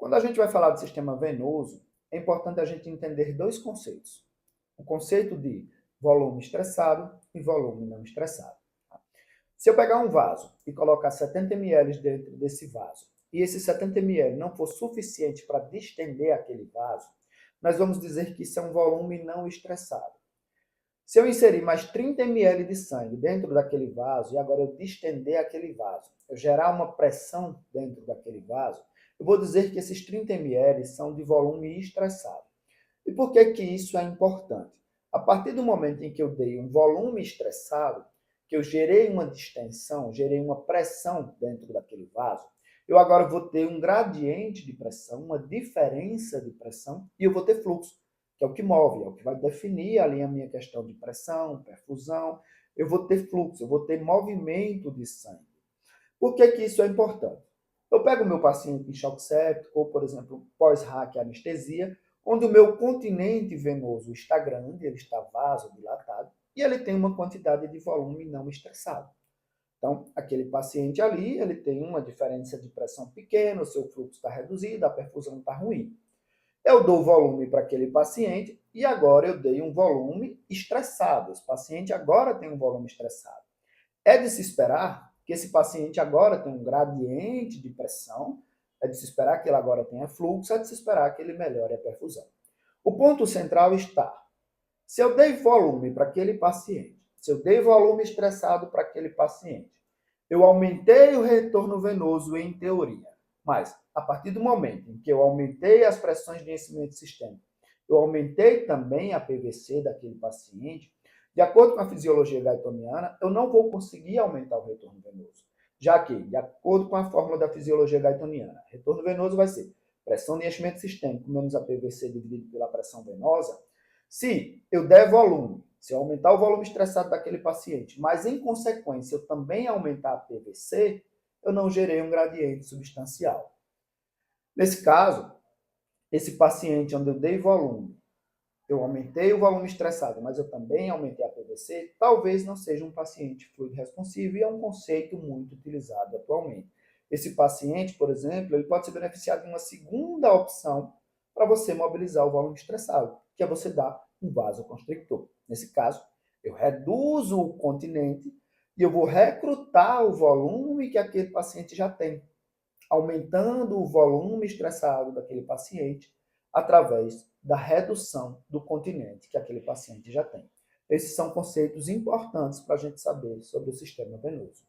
Quando a gente vai falar do sistema venoso, é importante a gente entender dois conceitos. O conceito de volume estressado e volume não estressado. Se eu pegar um vaso e colocar 70 ml dentro desse vaso, e esse 70 ml não for suficiente para distender aquele vaso, nós vamos dizer que isso é um volume não estressado. Se eu inserir mais 30 ml de sangue dentro daquele vaso e agora eu distender aquele vaso, eu gerar uma pressão dentro daquele vaso, eu vou dizer que esses 30 ml são de volume estressado. E por que que isso é importante? A partir do momento em que eu dei um volume estressado, que eu gerei uma distensão, gerei uma pressão dentro daquele vaso, eu agora vou ter um gradiente de pressão, uma diferença de pressão, e eu vou ter fluxo, que é o que move, é o que vai definir ali a minha questão de pressão, perfusão. Eu vou ter fluxo, eu vou ter movimento de sangue. Por que que isso é importante? Eu pego o meu paciente em choque séptico, ou, por exemplo, pós-RAC anestesia, onde o meu continente venoso está grande, ele está vasodilatado, e ele tem uma quantidade de volume não estressado. Então, aquele paciente ali, ele tem uma diferença de pressão pequena, o seu fluxo está reduzido, a perfusão está ruim. Eu dou volume para aquele paciente e agora eu dei um volume estressado. Esse paciente agora tem um volume estressado. É de se esperar que esse paciente agora tenha um gradiente de pressão, é de se esperar que ele agora tenha fluxo, é de se esperar que ele melhore a perfusão. O ponto central está: se eu dei volume para aquele paciente, se eu dei volume estressado para aquele paciente, eu aumentei o retorno venoso em teoria, mas a partir do momento em que eu aumentei as pressões de enchimento sistêmico, eu aumentei também a PVC daquele paciente, de acordo com a fisiologia gaitoniana, eu não vou conseguir aumentar o retorno venoso, já que, de acordo com a fórmula da fisiologia gaitoniana, retorno venoso vai ser pressão de enchimento sistêmico menos a PVC dividido pela pressão venosa. Se eu der volume, se eu aumentar o volume estressado daquele paciente, mas em consequência eu também aumentar a PVC, eu não gerei um gradiente substancial. Nesse caso, esse paciente onde eu dei volume, eu aumentei o volume estressado, mas eu também aumentei a PVC, talvez não seja um paciente fluido responsivo e é um conceito muito utilizado atualmente. Esse paciente, por exemplo, ele pode se beneficiar de uma segunda opção para você mobilizar o volume estressado, que é você dar um vasoconstrictor. Nesse caso, eu reduzo o continente e eu vou recrutar o volume que aquele paciente já tem, aumentando o volume estressado daquele paciente através da redução do continente que aquele paciente já tem. Esses são conceitos importantes para a gente saber sobre o sistema venoso.